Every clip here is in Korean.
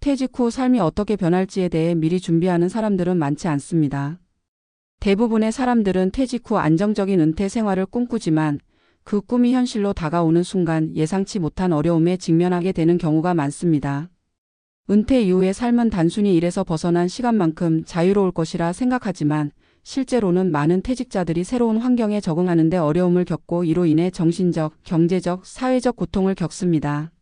퇴직 후 삶이 어떻게 변할지에 대해 미리 준비하는 사람들은 많지 않습니다. 대부분의 사람들은 퇴직 후 안정적인 은퇴 생활을 꿈꾸지만 그 꿈이 현실로 다가오는 순간 예상치 못한 어려움에 직면하게 되는 경우가 많습니다. 은퇴 이후의 삶은 단순히 일에서 벗어난 시간만큼 자유로울 것이라 생각하지만 실제로는 많은 퇴직자들이 새로운 환경에 적응하는 데 어려움을 겪고 이로 인해 정신적, 경제적, 사회적 고통을 겪습니다.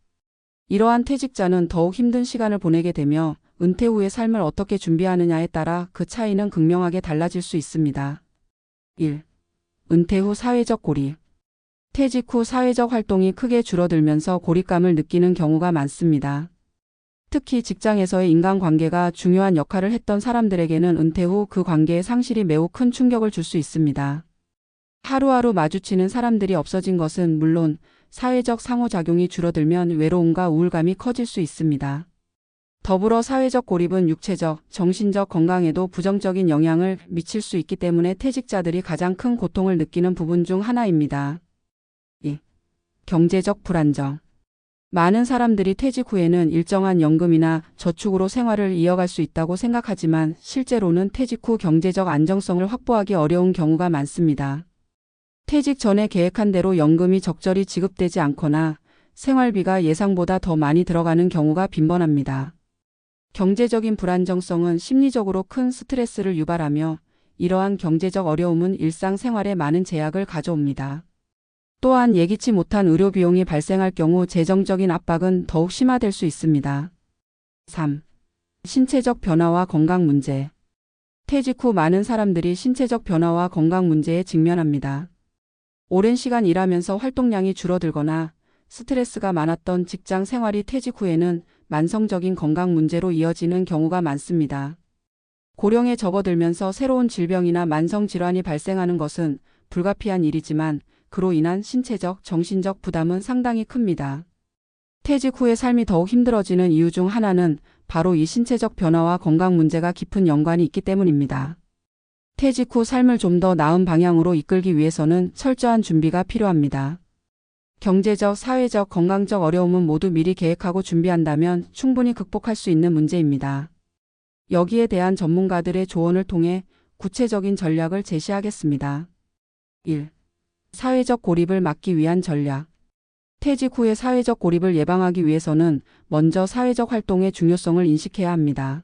이러한 퇴직자는 더욱 힘든 시간을 보내게 되며 은퇴 후의 삶을 어떻게 준비하느냐에 따라 그 차이는 극명하게 달라질 수 있습니다. 1. 은퇴 후 사회적 고립. 퇴직 후 사회적 활동이 크게 줄어들면서 고립감을 느끼는 경우가 많습니다. 특히 직장에서의 인간관계가 중요한 역할을 했던 사람들에게는 은퇴 후 그 관계의 상실이 매우 큰 충격을 줄 수 있습니다. 하루하루 마주치는 사람들이 없어진 것은 물론 사회적 상호작용이 줄어들면 외로움과 우울감이 커질 수 있습니다. 더불어 사회적 고립은 육체적, 정신적 건강에도 부정적인 영향을 미칠 수 있기 때문에 퇴직자들이 가장 큰 고통을 느끼는 부분 중 하나입니다. 2. 경제적 불안정. 많은 사람들이 퇴직 후에는 일정한 연금이나 저축으로 생활을 이어갈 수 있다고 생각하지만 실제로는 퇴직 후 경제적 안정성을 확보하기 어려운 경우가 많습니다. 퇴직 전에 계획한 대로 연금이 적절히 지급되지 않거나 생활비가 예상보다 더 많이 들어가는 경우가 빈번합니다. 경제적인 불안정성은 심리적으로 큰 스트레스를 유발하며 이러한 경제적 어려움은 일상생활에 많은 제약을 가져옵니다. 또한 예기치 못한 의료 비용이 발생할 경우 재정적인 압박은 더욱 심화될 수 있습니다. 3. 신체적 변화와 건강 문제. 퇴직 후 많은 사람들이 신체적 변화와 건강 문제에 직면합니다. 오랜 시간 일하면서 활동량이 줄어들거나 스트레스가 많았던 직장 생활이 퇴직 후에는 만성적인 건강 문제로 이어지는 경우가 많습니다. 고령에 접어들면서 새로운 질병이나 만성 질환이 발생하는 것은 불가피한 일이지만 그로 인한 신체적, 정신적 부담은 상당히 큽니다. 퇴직 후의 삶이 더욱 힘들어지는 이유 중 하나는 바로 이 신체적 변화와 건강 문제가 깊은 연관이 있기 때문입니다. 퇴직 후 삶을 좀 더 나은 방향으로 이끌기 위해서는 철저한 준비가 필요합니다. 경제적, 사회적, 건강적 어려움은 모두 미리 계획하고 준비한다면 충분히 극복할 수 있는 문제입니다. 여기에 대한 전문가들의 조언을 통해 구체적인 전략을 제시하겠습니다. 1. 사회적 고립을 막기 위한 전략. 퇴직 후의 사회적 고립을 예방하기 위해서는 먼저 사회적 활동의 중요성을 인식해야 합니다.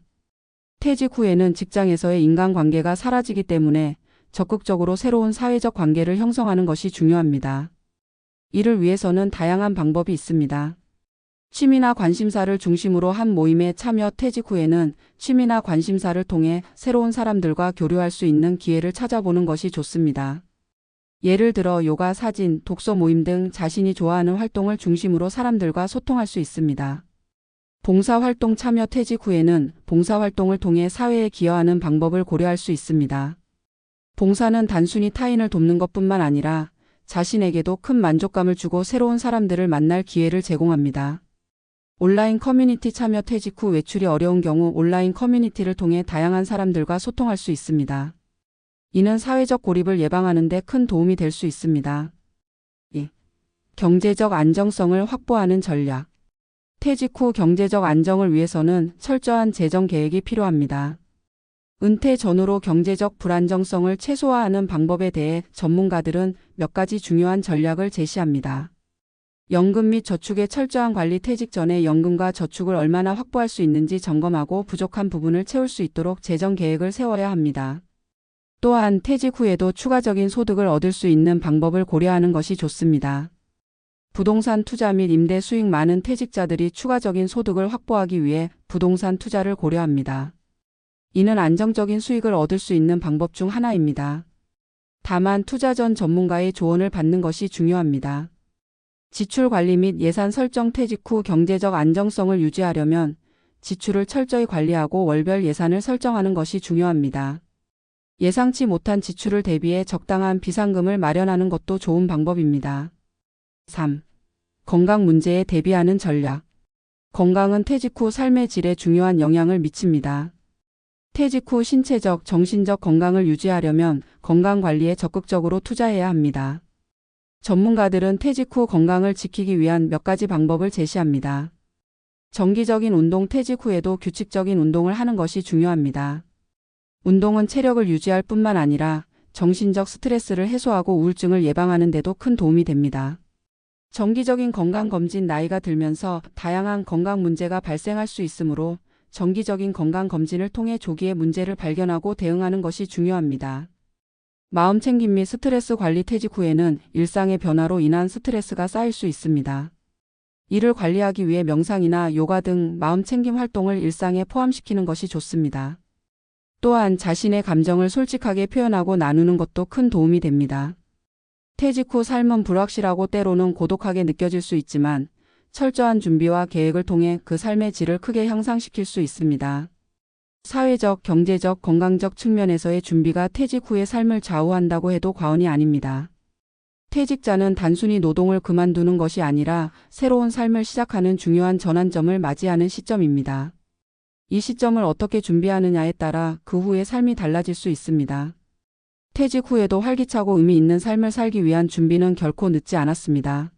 퇴직 후에는 직장에서의 인간관계가 사라지기 때문에 적극적으로 새로운 사회적 관계를 형성하는 것이 중요합니다. 이를 위해서는 다양한 방법이 있습니다. 취미나 관심사를 중심으로 한 모임에 참여. 퇴직 후에는 취미나 관심사를 통해 새로운 사람들과 교류할 수 있는 기회를 찾아보는 것이 좋습니다. 예를 들어 요가, 사진, 독서 모임 등 자신이 좋아하는 활동을 중심으로 사람들과 소통할 수 있습니다. 봉사활동 참여. 퇴직 후에는 봉사활동을 통해 사회에 기여하는 방법을 고려할 수 있습니다. 봉사는 단순히 타인을 돕는 것뿐만 아니라 자신에게도 큰 만족감을 주고 새로운 사람들을 만날 기회를 제공합니다. 온라인 커뮤니티 참여. 퇴직 후 외출이 어려운 경우 온라인 커뮤니티를 통해 다양한 사람들과 소통할 수 있습니다. 이는 사회적 고립을 예방하는 데 큰 도움이 될 수 있습니다. 2. 경제적 안정성을 확보하는 전략. 퇴직 후 경제적 안정을 위해서는 철저한 재정 계획이 필요합니다. 은퇴 전후로 경제적 불안정성을 최소화하는 방법에 대해 전문가들은 몇 가지 중요한 전략을 제시합니다. 연금 및 저축의 철저한 관리. 퇴직 전에 연금과 저축을 얼마나 확보할 수 있는지 점검하고 부족한 부분을 채울 수 있도록 재정 계획을 세워야 합니다. 또한 퇴직 후에도 추가적인 소득을 얻을 수 있는 방법을 고려하는 것이 좋습니다. 부동산 투자 및 임대 수익. 많은 퇴직자들이 추가적인 소득을 확보하기 위해 부동산 투자를 고려합니다. 이는 안정적인 수익을 얻을 수 있는 방법 중 하나입니다. 다만 투자 전 전문가의 조언을 받는 것이 중요합니다. 지출 관리 및 예산 설정. 퇴직 후 경제적 안정성을 유지하려면 지출을 철저히 관리하고 월별 예산을 설정하는 것이 중요합니다. 예상치 못한 지출을 대비해 적당한 비상금을 마련하는 것도 좋은 방법입니다. 3. 건강 문제에 대비하는 전략. 건강은 퇴직 후 삶의 질에 중요한 영향을 미칩니다. 퇴직 후 신체적, 정신적 건강을 유지하려면 건강관리에 적극적으로 투자해야 합니다. 전문가들은 퇴직 후 건강을 지키기 위한 몇 가지 방법을 제시합니다. 정기적인 운동 퇴직 후에도 규칙적인 운동을 하는 것이 중요합니다. 운동은 체력을 유지할 뿐만 아니라 정신적 스트레스를 해소하고 우울증을 예방하는 데도 큰 도움이 됩니다. 정기적인 건강검진. 나이가 들면서 다양한 건강 문제가 발생할 수 있으므로 정기적인 건강검진을 통해 조기에 문제를 발견하고 대응하는 것이 중요합니다. 마음 챙김 및 스트레스 관리. 퇴직 후에는 일상의 변화로 인한 스트레스가 쌓일 수 있습니다. 이를 관리하기 위해 명상이나 요가 등 마음 챙김 활동을 일상에 포함시키는 것이 좋습니다. 또한 자신의 감정을 솔직하게 표현하고 나누는 것도 큰 도움이 됩니다. 퇴직 후 삶은 불확실하고 때로는 고독하게 느껴질 수 있지만 철저한 준비와 계획을 통해 그 삶의 질을 크게 향상시킬 수 있습니다. 사회적, 경제적, 건강적 측면에서의 준비가 퇴직 후의 삶을 좌우한다고 해도 과언이 아닙니다. 퇴직자는 단순히 노동을 그만두는 것이 아니라 새로운 삶을 시작하는 중요한 전환점을 맞이하는 시점입니다. 이 시점을 어떻게 준비하느냐에 따라 그 후의 삶이 달라질 수 있습니다. 퇴직 후에도 활기차고 의미 있는 삶을 살기 위한 준비는 결코 늦지 않았습니다.